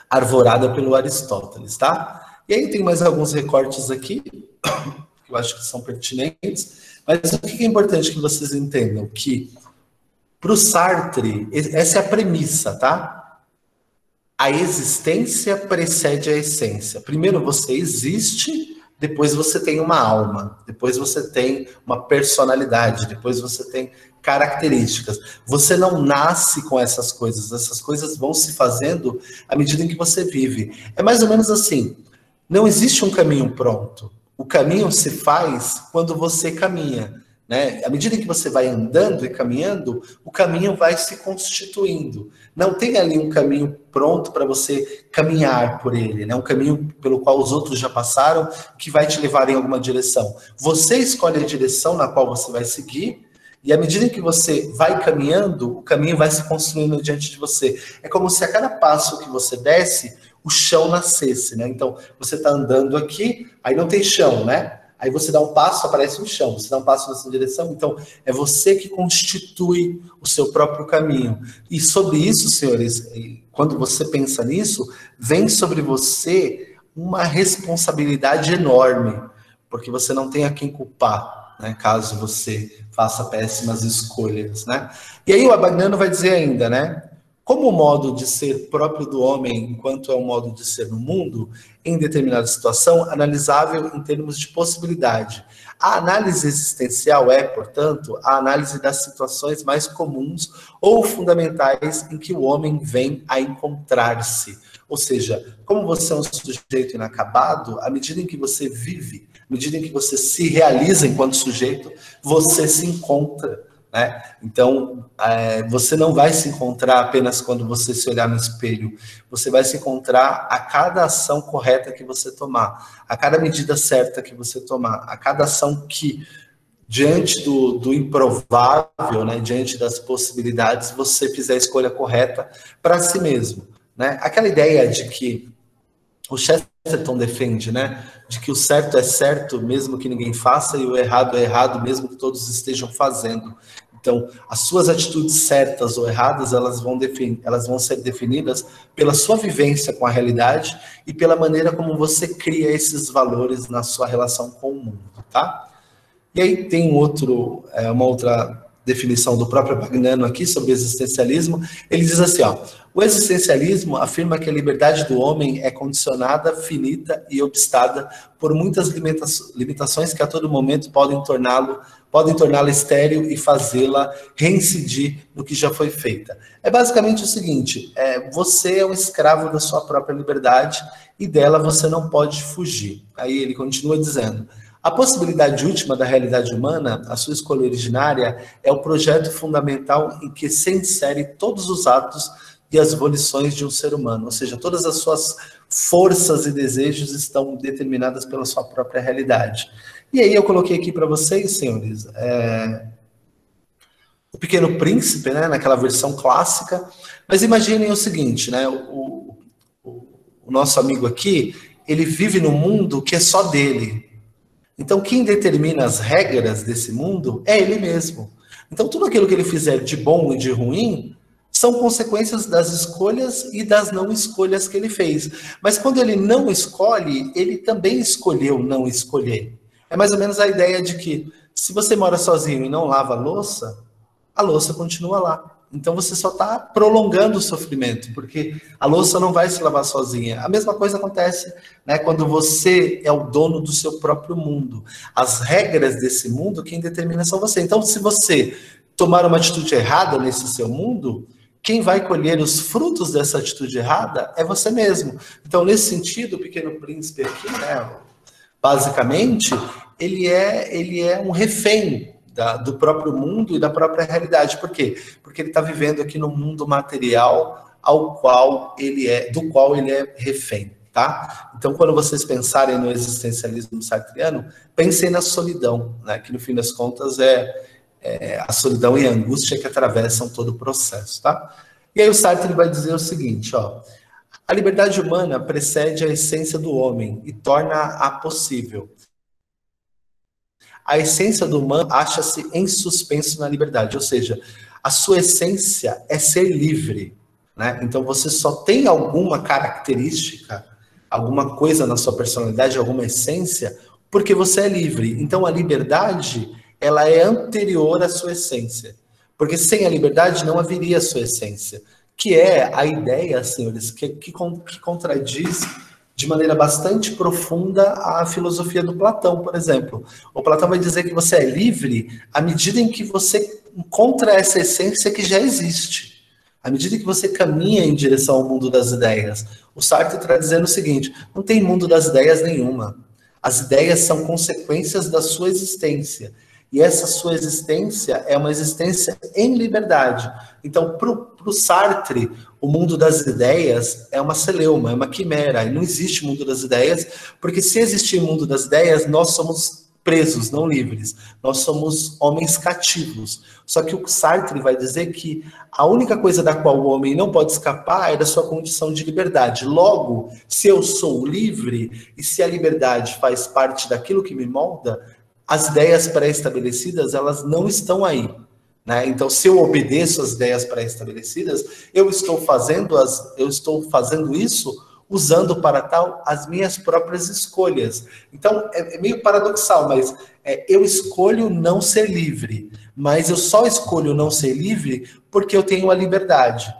arvorada pelo Aristóteles, tá? E aí tem mais alguns recortes aqui, que eu acho que são pertinentes. Mas o que é importante que vocês entendam? Que, para o Sartre, essa é a premissa, tá? A existência precede a essência. Primeiro você existe, depois você tem uma alma, depois você tem uma personalidade, depois você tem características. Você não nasce com essas coisas vão se fazendo à medida em que você vive. É mais ou menos assim: não existe um caminho pronto. O caminho se faz quando você caminha. Né? À medida que você vai andando e caminhando, o caminho vai se constituindo. Não tem ali um caminho pronto para você caminhar por ele, né? Um caminho pelo qual os outros já passaram, que vai te levar em alguma direção. Você escolhe a direção na qual você vai seguir, e à medida que você vai caminhando, o caminho vai se construindo diante de você. É como se a cada passo que você desse, o chão nascesse, né? Então, você está andando aqui, aí não tem chão, né? Aí você dá um passo, aparece um chão. Você dá um passo nessa direção, então é você que constitui o seu próprio caminho. E sobre isso, senhores, quando você pensa nisso, vem sobre você uma responsabilidade enorme, porque você não tem a quem culpar, né, caso você faça péssimas escolhas, né? E aí o Abagnano vai dizer ainda, né? Como o modo de ser próprio do homem, enquanto é um modo de ser no mundo, em determinada situação, analisável em termos de possibilidade. A análise existencial é, portanto, a análise das situações mais comuns ou fundamentais em que o homem vem a encontrar-se. Ou seja, como você é um sujeito inacabado, à medida em que você vive, à medida em que você se realiza enquanto sujeito, você se encontra. Né? Então, você não vai se encontrar apenas quando você se olhar no espelho, você vai se encontrar a cada ação correta que você tomar, a cada medida certa que você tomar, a cada ação que, diante do improvável, né, diante das possibilidades, você fizer a escolha correta para si mesmo. Né? Aquela ideia de que o Chesterton defende, né, de que o certo é certo mesmo que ninguém faça e o errado é errado mesmo que todos estejam fazendo. Então, as suas atitudes certas ou erradas, elas vão ser definidas pela sua vivência com a realidade e pela maneira como você cria esses valores na sua relação com o mundo, tá? E aí tem uma outra definição do próprio Abagnano aqui sobre existencialismo. Ele diz assim, ó: o existencialismo afirma que a liberdade do homem é condicionada, finita e obstada por muitas limitações que a todo momento podem torná-la estéril e fazê-la reincidir no que já foi feita. É basicamente o seguinte: você é um escravo da sua própria liberdade e dela você não pode fugir. Aí ele continua dizendo: A possibilidade última da realidade humana, a sua escolha originária, é o projeto fundamental em que se insere todos os atos e as volições de um ser humano, ou seja, todas as suas forças e desejos estão determinadas pela sua própria realidade. E aí eu coloquei aqui para vocês, senhores, o Pequeno Príncipe, né, naquela versão clássica, mas imaginem o seguinte, né, o nosso amigo aqui, ele vive num mundo que é só dele. Então, quem determina as regras desse mundo é ele mesmo. Então, tudo aquilo que ele fizer de bom e de ruim são consequências das escolhas e das não escolhas que ele fez. Mas quando ele não escolhe, ele também escolheu não escolher. É mais ou menos a ideia de que se você mora sozinho e não lava a louça continua lá. Então você só está prolongando o sofrimento, porque a louça não vai se lavar sozinha. A mesma coisa acontece, né, quando você é o dono do seu próprio mundo. As regras desse mundo, quem determina são você. Então, se você tomar uma atitude errada nesse seu mundo, quem vai colher os frutos dessa atitude errada é você mesmo. Então, nesse sentido, o Pequeno Príncipe aqui, né, basicamente, ele é um refém do próprio mundo e da própria realidade. Por quê? Porque ele está vivendo aqui no mundo material do qual ele é refém, tá? Então, quando vocês pensarem no existencialismo sartreano, pensem na solidão, né? Que no fim das contas é a solidão e a angústia que atravessam todo o processo, tá? E aí o Sartre vai dizer o seguinte, ó: a liberdade humana precede a essência do homem e torna-a possível. A essência do humano acha-se em suspenso na liberdade, ou seja, a sua essência é ser livre, né? Então você só tem alguma característica, alguma coisa na sua personalidade, alguma essência, porque você é livre. Então a liberdade, ela é anterior à sua essência, porque sem a liberdade não haveria a sua essência, que é a ideia, senhores, que contradiz de maneira bastante profunda a filosofia do Platão, por exemplo. O Platão vai dizer que você é livre à medida em que você encontra essa essência que já existe, à medida que você caminha em direção ao mundo das ideias. O Sartre está dizendo o seguinte: não tem mundo das ideias nenhuma. As ideias são consequências da sua existência. E essa sua existência é uma existência em liberdade. Então, para o Sartre, o mundo das ideias é uma celeuma, é uma quimera. E não existe mundo das ideias, porque se existir mundo das ideias, nós somos presos, não livres. Nós somos homens cativos. Só que o Sartre vai dizer que a única coisa da qual o homem não pode escapar é da sua condição de liberdade. Logo, se eu sou livre e se a liberdade faz parte daquilo que me molda, as ideias pré-estabelecidas, elas não estão aí, né? Então, se eu obedeço às ideias pré-estabelecidas, eu estou fazendo isso usando para tal as minhas próprias escolhas. Então, é meio paradoxal, mas eu escolho não ser livre, mas eu só escolho não ser livre porque eu tenho a liberdade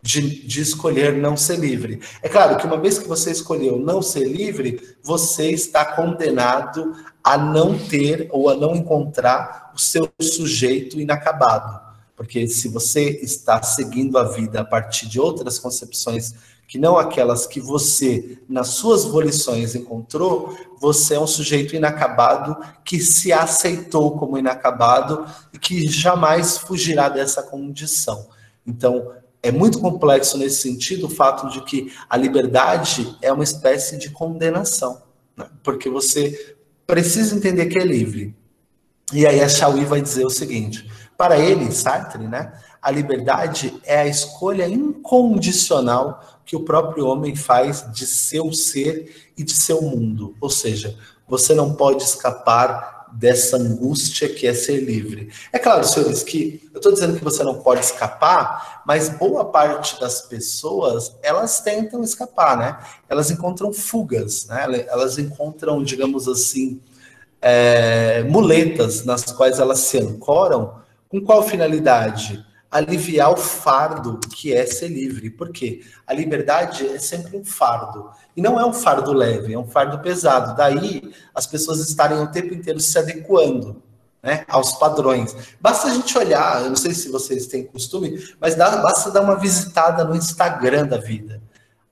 de escolher não ser livre. É claro que uma vez que você escolheu não ser livre, você está condenado a não ter ou a não encontrar o seu sujeito inacabado. Porque se você está seguindo a vida a partir de outras concepções que não aquelas que você, nas suas volições, encontrou, você é um sujeito inacabado que se aceitou como inacabado e que jamais fugirá dessa condição. Então, é muito complexo nesse sentido o fato de que a liberdade é uma espécie de condenação, né? Porque você precisa entender que é livre. E aí a Chauí vai dizer o seguinte: para ele, Sartre, né, a liberdade é a escolha incondicional que o próprio homem faz de seu ser e de seu mundo. Ou seja, você não pode escapar dessa angústia que é ser livre. É claro, senhores, que eu estou dizendo que você não pode escapar, mas boa parte das pessoas, elas tentam escapar, né? Elas encontram fugas, né? Elas encontram, digamos assim, muletas nas quais elas se ancoram. Com qual finalidade? Aliviar o fardo que é ser livre. Por quê? A liberdade é sempre um fardo. E não é um fardo leve, é um fardo pesado. Daí as pessoas estarem o tempo inteiro se adequando, né, aos padrões. Basta a gente olhar, eu não sei se vocês têm costume, mas basta dar uma visitada no Instagram da vida.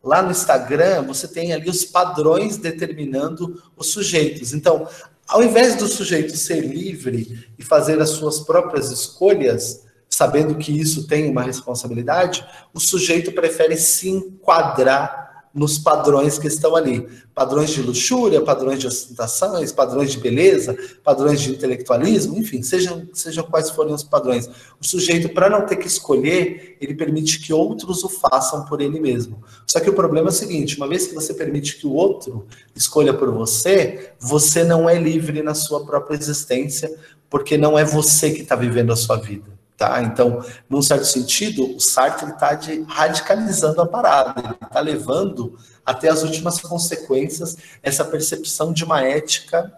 Lá no Instagram você tem ali os padrões determinando os sujeitos. Então, Ao invés do sujeito ser livre e fazer as suas próprias escolhas, sabendo que isso tem uma responsabilidade, o sujeito prefere se enquadrar nos padrões que estão ali. Padrões de luxúria, padrões de ostentações, padrões de beleza, padrões de intelectualismo, enfim, sejam quais forem os padrões. O sujeito, para não ter que escolher, ele permite que outros o façam por ele mesmo. Só que o problema é o seguinte, uma vez que você permite que o outro escolha por você, você não é livre na sua própria existência, porque não é você que está vivendo a sua vida. Tá? Então, num certo sentido, o Sartre está radicalizando a parada, ele está levando até as últimas consequências essa percepção de uma ética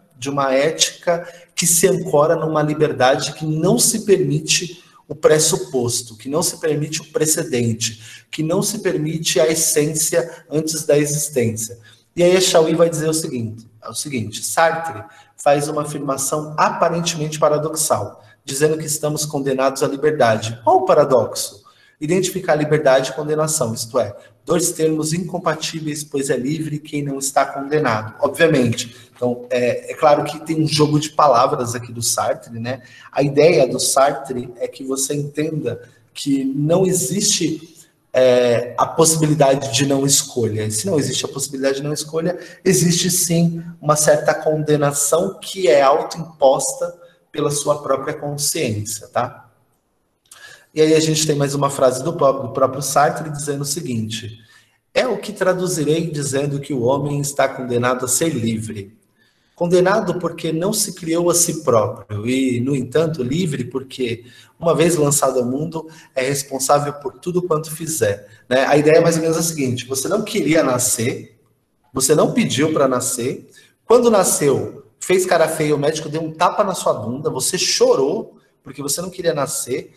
que se ancora numa liberdade que não se permite o pressuposto, que não se permite o precedente, que não se permite a essência antes da existência. E aí a Chauí vai dizer o seguinte, Sartre faz uma afirmação aparentemente paradoxal, dizendo que estamos condenados à liberdade. Qual o paradoxo? Identificar liberdade e condenação, isto é, dois termos incompatíveis, pois é livre quem não está condenado. Obviamente. Então, é claro que tem um jogo de palavras aqui do Sartre, né? A ideia do Sartre é que você entenda que não existe a possibilidade de não escolha. E se não existe a possibilidade de não escolha, existe sim uma certa condenação que é autoimposta pela sua própria consciência, tá? E aí a gente tem mais uma frase do próprio Sartre dizendo o seguinte: é o que traduzirei dizendo que o homem está condenado a ser livre. Condenado porque não se criou a si próprio e, no entanto, livre porque, uma vez lançado ao mundo, é responsável por tudo quanto fizer. Né? A ideia é mais ou menos a seguinte: você não queria nascer, você não pediu para nascer, quando nasceu, fez cara feia, o médico deu um tapa na sua bunda, você chorou porque você não queria nascer,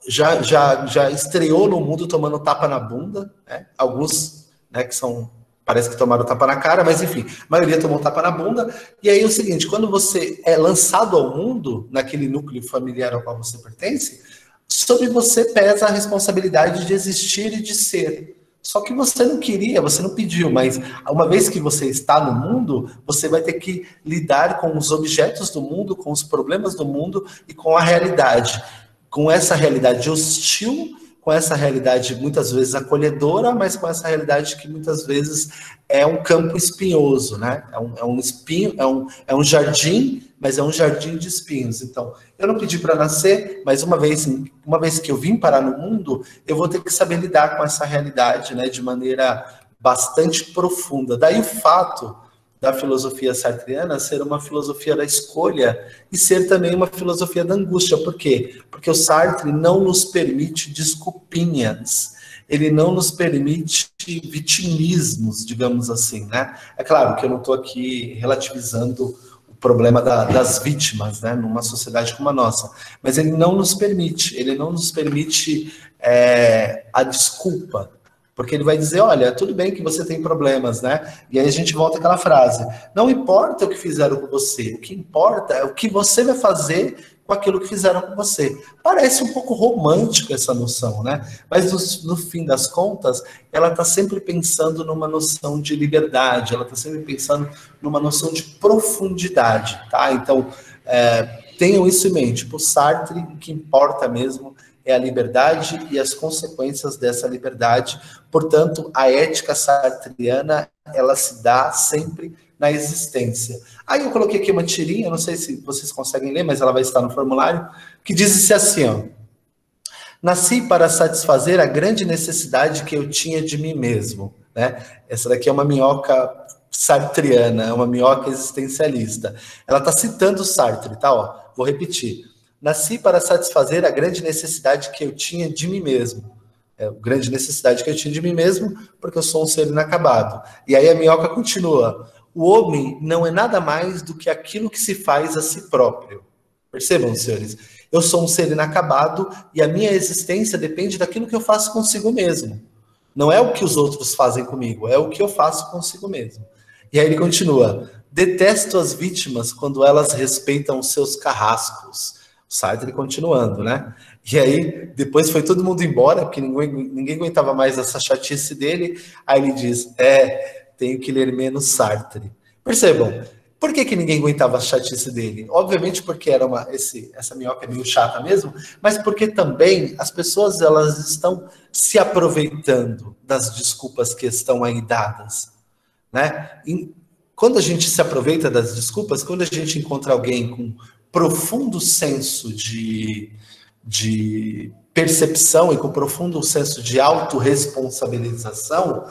já estreou no mundo tomando tapa na bunda, né? Alguns, né, que são, parece que tomaram tapa na cara, mas enfim, a maioria tomou tapa na bunda. E aí é o seguinte, quando você é lançado ao mundo, naquele núcleo familiar ao qual você pertence, sobre você pesa a responsabilidade de existir e de ser. Só que você não queria, você não pediu, mas uma vez que você está no mundo, você vai ter que lidar com os objetos do mundo, com os problemas do mundo e com a realidade. Com essa realidade hostil, com essa realidade muitas vezes acolhedora, mas com essa realidade que muitas vezes é um campo espinhoso, né? É um espinho, é um jardim, mas é um jardim de espinhos. Então, eu não pedi para nascer, mas uma vez que eu vim parar no mundo, eu vou ter que saber lidar com essa realidade, né, de maneira bastante profunda. Daí o fato da filosofia sartreana ser uma filosofia da escolha e ser também uma filosofia da angústia. Por quê? Porque o Sartre não nos permite desculpinhas, ele não nos permite vitimismos, digamos assim, né? É claro que eu não estou aqui relativizando o problema das vítimas, né, numa sociedade como a nossa, mas ele não nos permite a desculpa. Porque ele vai dizer, olha, tudo bem que você tem problemas, né? E aí a gente volta àquela frase, não importa o que fizeram com você, o que importa é o que você vai fazer com aquilo que fizeram com você. Parece um pouco romântico essa noção, né? Mas no fim das contas, ela está sempre pensando numa noção de liberdade, ela está sempre pensando numa noção de profundidade, tá? Então, tenham isso em mente. Para o Sartre, o que importa mesmo é a liberdade e as consequências dessa liberdade. Portanto, a ética sartriana, ela se dá sempre na existência. Aí eu coloquei aqui uma tirinha, não sei se vocês conseguem ler, mas ela vai estar no formulário, que diz assim, ó: nasci para satisfazer a grande necessidade que eu tinha de mim mesmo. Né? Essa daqui é uma minhoca sartriana, é uma minhoca existencialista. Ela está citando Sartre, tá? Ó, vou repetir. Nasci para satisfazer a grande necessidade que eu tinha de mim mesmo. A grande necessidade que eu tinha de mim mesmo, porque eu sou um ser inacabado. E aí a minhoca continua. O homem não é nada mais do que aquilo que se faz a si próprio. Percebam, senhores? Eu sou um ser inacabado e a minha existência depende daquilo que eu faço consigo mesmo. Não é o que os outros fazem comigo, é o que eu faço consigo mesmo. E aí ele continua. Detesto as vítimas quando elas respeitam os seus carrascos. Sartre continuando, né? E aí, depois foi todo mundo embora, porque ninguém aguentava mais essa chatice dele. Aí ele diz, tenho que ler menos Sartre. Percebam, Por que que ninguém aguentava a chatice dele? Obviamente porque era essa minhoca é meio chata mesmo, mas porque também as pessoas elas estão se aproveitando das desculpas que estão aí dadas, né? Quando a gente se aproveita das desculpas, quando a gente encontra alguém com profundo senso de percepção e com profundo senso de autorresponsabilização,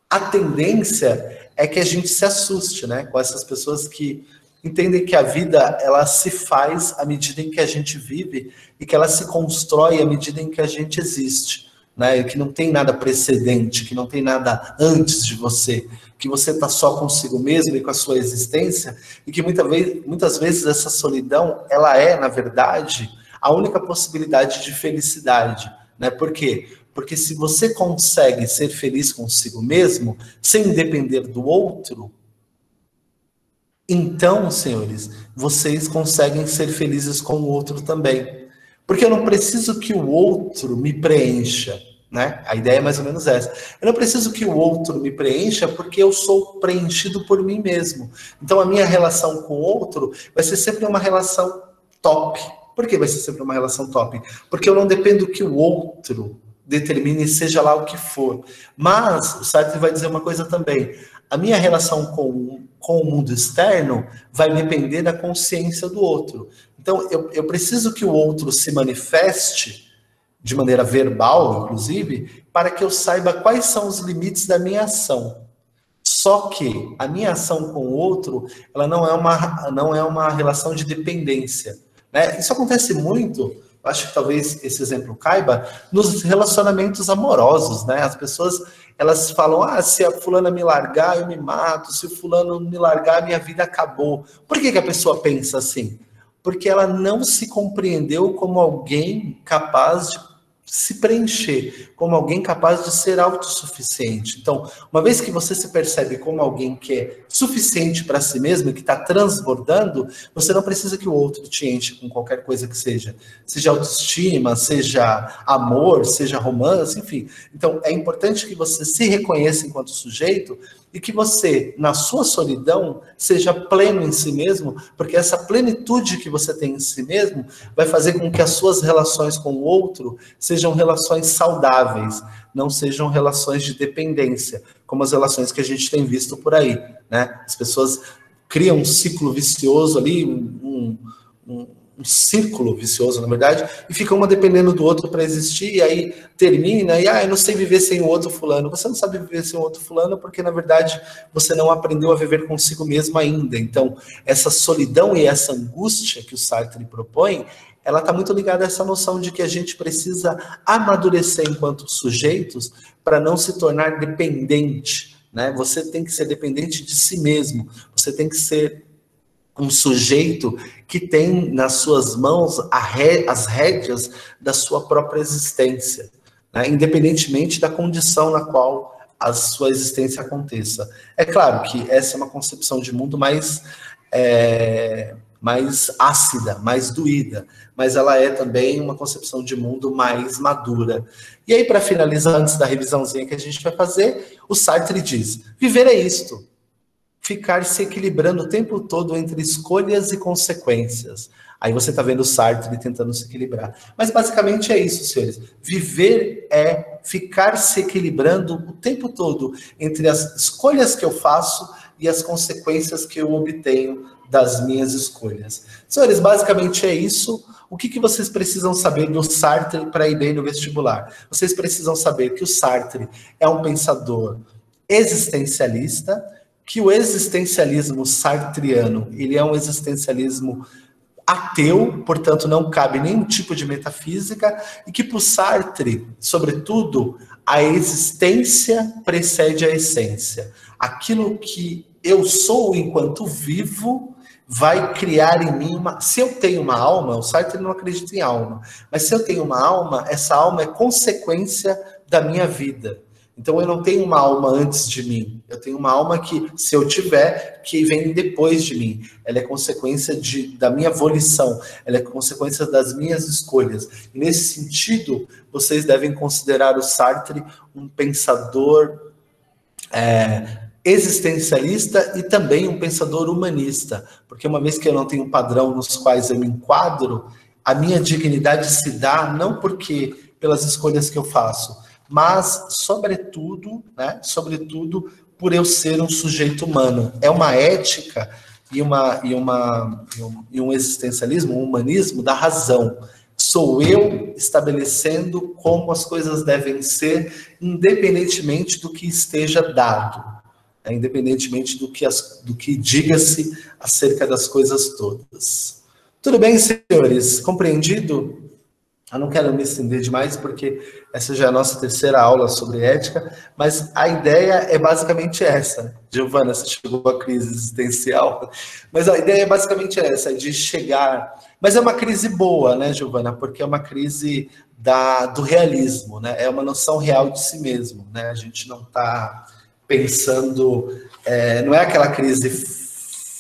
a tendência é que a gente se assuste, né? Com essas pessoas que entendem que a vida ela se faz à medida em que a gente vive e que ela se constrói à medida em que a gente existe, né? E que não tem nada precedente, que não tem nada antes de você, que você está só consigo mesmo e com a sua existência, e que muitas vezes essa solidão ela é, na verdade, a única possibilidade de felicidade, né? Por quê? Porque se você consegue ser feliz consigo mesmo, sem depender do outro, então, senhores, vocês conseguem ser felizes com o outro também. Porque eu não preciso que o outro me preencha, né? A ideia é mais ou menos essa. Eu não preciso que o outro me preencha porque eu sou preenchido por mim mesmo. Então, a minha relação com o outro vai ser sempre uma relação top. Por que vai ser sempre uma relação top? Porque eu não dependo que o outro determine, seja lá o que for. Mas o Sartre vai dizer uma coisa também. A minha relação com o mundo externo vai depender da consciência do outro. Então, eu preciso que o outro se manifeste de maneira verbal, inclusive, para que eu saiba quais são os limites da minha ação. Só que a minha ação com o outro, ela não é uma relação de dependência, né? Isso acontece muito, acho que talvez esse exemplo caiba, nos relacionamentos amorosos, né? As pessoas, elas falam, se a fulana me largar, eu me mato, se o fulano me largar, minha vida acabou. Por que que a pessoa pensa assim? Porque ela não se compreendeu como alguém capaz de se preencher, como alguém capaz de ser autossuficiente. Então, uma vez que você se percebe como alguém que é suficiente para si mesmo, que está transbordando, você não precisa que o outro te enche com qualquer coisa que seja autoestima, seja amor, seja romance, enfim. Então, é importante que você se reconheça enquanto sujeito e que você, na sua solidão, seja pleno em si mesmo, porque essa plenitude que você tem em si mesmo vai fazer com que as suas relações com o outro sejam relações saudáveis, não sejam relações de dependência, como as relações que a gente tem visto por aí, né? As pessoas criam um ciclo vicioso ali, um círculo vicioso, na verdade, e fica uma dependendo do outro para existir, e aí termina, e eu não sei viver sem o outro fulano. Você não sabe viver sem o outro fulano porque, na verdade, você não aprendeu a viver consigo mesmo ainda. Então, essa solidão e essa angústia que o Sartre propõe, ela está muito ligada a essa noção de que a gente precisa amadurecer enquanto sujeitos para não se tornar dependente, né? Você tem que ser dependente de si mesmo, você tem que ser um sujeito que tem nas suas mãos as rédeas da sua própria existência, né? Independentemente da condição na qual a sua existência aconteça. É claro que essa é uma concepção de mundo mais ácida, mais doída, mas ela é também uma concepção de mundo mais madura. E aí, para finalizar, antes da revisãozinha que a gente vai fazer, o Sartre diz: viver é isto. Ficar se equilibrando o tempo todo entre escolhas e consequências. Aí você está vendo o Sartre tentando se equilibrar. Mas basicamente é isso, senhores. Viver é ficar se equilibrando o tempo todo entre as escolhas que eu faço e as consequências que eu obtenho das minhas escolhas. Senhores, basicamente é isso. O que vocês precisam saber do Sartre para ir bem no vestibular? Vocês precisam saber que o Sartre é um pensador existencialista, que o existencialismo sartriano, ele é um existencialismo ateu, portanto não cabe nenhum tipo de metafísica, e que para o Sartre, sobretudo, a existência precede a essência. Aquilo que eu sou enquanto vivo vai criar em mim uma... Se eu tenho uma alma, o Sartre não acredita em alma, mas se eu tenho uma alma, essa alma é consequência da minha vida. Então, eu não tenho uma alma antes de mim. Eu tenho uma alma que, se eu tiver, que vem depois de mim. Ela é consequência da minha volição. Ela é consequência das minhas escolhas. E, nesse sentido, vocês devem considerar o Sartre um pensador existencialista e também um pensador humanista, porque uma vez que eu não tenho um padrão nos quais eu me enquadro, a minha dignidade se dá não porque pelas escolhas que eu faço, mas sobretudo, né, sobretudo por eu ser um sujeito humano. É uma ética e um existencialismo, um humanismo da razão. Sou eu estabelecendo como as coisas devem ser, independentemente do que esteja dado, né? Independentemente do que diga-se acerca das coisas todas. Tudo bem, senhores? Compreendido? Eu não quero me estender demais, porque essa já é a nossa terceira aula sobre ética, mas a ideia é basicamente essa, né? Giovana, você chegou à crise existencial, mas a ideia é basicamente essa, de chegar... Mas é uma crise boa, né, Giovana? Porque é uma crise do realismo, né? É uma noção real de si mesmo, né? A gente não está pensando... não é aquela crise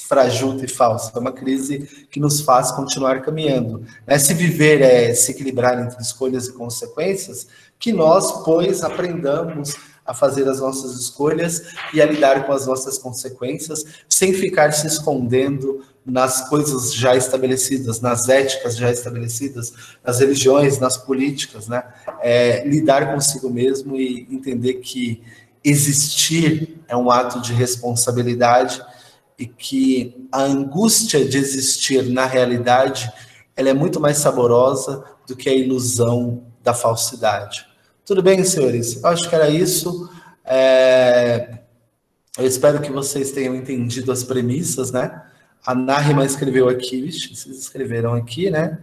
frajuta e falsa, é uma crise que nos faz continuar caminhando. Se viver é se equilibrar entre escolhas e consequências, que nós, pois, aprendamos a fazer as nossas escolhas e a lidar com as nossas consequências, sem ficar se escondendo nas coisas já estabelecidas, nas éticas já estabelecidas, nas religiões, nas políticas, né? Lidar consigo mesmo e entender que existir é um ato de responsabilidade, e que a angústia de existir na realidade, ela é muito mais saborosa do que a ilusão da falsidade. Tudo bem, senhores? Eu acho que era isso. Eu espero que vocês tenham entendido as premissas, né? A Nárima escreveu aqui, vocês escreveram aqui, né?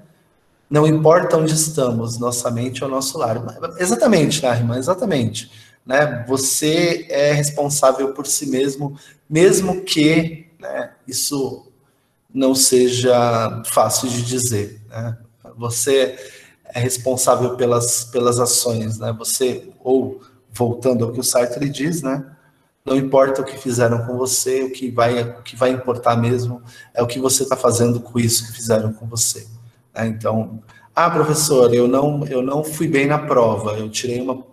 Não importa onde estamos, nossa mente ou nosso lar. Exatamente, Nárima, exatamente. Né? Você é responsável por si mesmo, mesmo que, né, isso não seja fácil de dizer. Né? Você é responsável pelas ações. Né? Você, ou voltando ao que o Sartre diz, né? Não importa o que fizeram com você, o que vai importar mesmo é o que você está fazendo com isso que fizeram com você. Né? Então, professor, eu não fui bem na prova,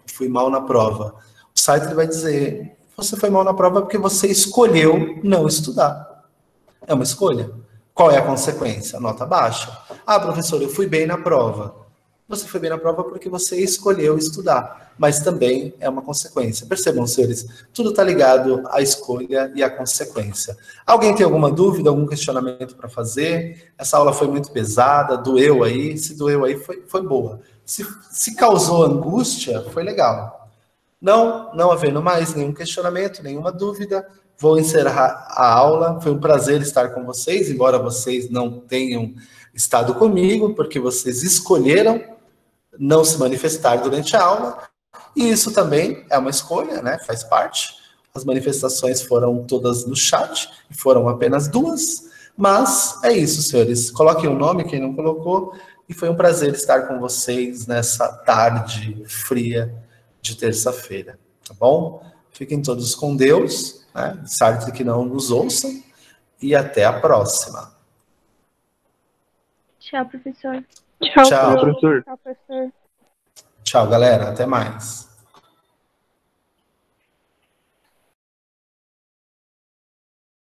fui mal na prova. O Sartre vai dizer, você foi mal na prova porque você escolheu não estudar. É uma escolha. Qual é a consequência? Nota baixa. Professor, eu fui bem na prova. Você foi bem na prova porque você escolheu estudar, mas também é uma consequência. Percebam, senhores, tudo está ligado à escolha e à consequência. Alguém tem alguma dúvida, algum questionamento para fazer? Essa aula foi muito pesada, doeu aí. Se doeu aí, foi boa. Se causou angústia, foi legal. Não havendo mais nenhum questionamento, nenhuma dúvida, vou encerrar a aula. Foi um prazer estar com vocês, embora vocês não tenham estado comigo, porque vocês escolheram não se manifestar durante a aula, e isso também é uma escolha, né? Faz parte. As manifestações foram todas no chat, e foram apenas 2, mas é isso, senhores. Coloquem o nome, quem não colocou, e foi um prazer estar com vocês nessa tarde fria de terça-feira, tá bom? Fiquem todos com Deus, né? Sartre que não nos ouçam, e até a próxima. Tchau, professor. Tchau, professor. Tchau, galera. Até mais.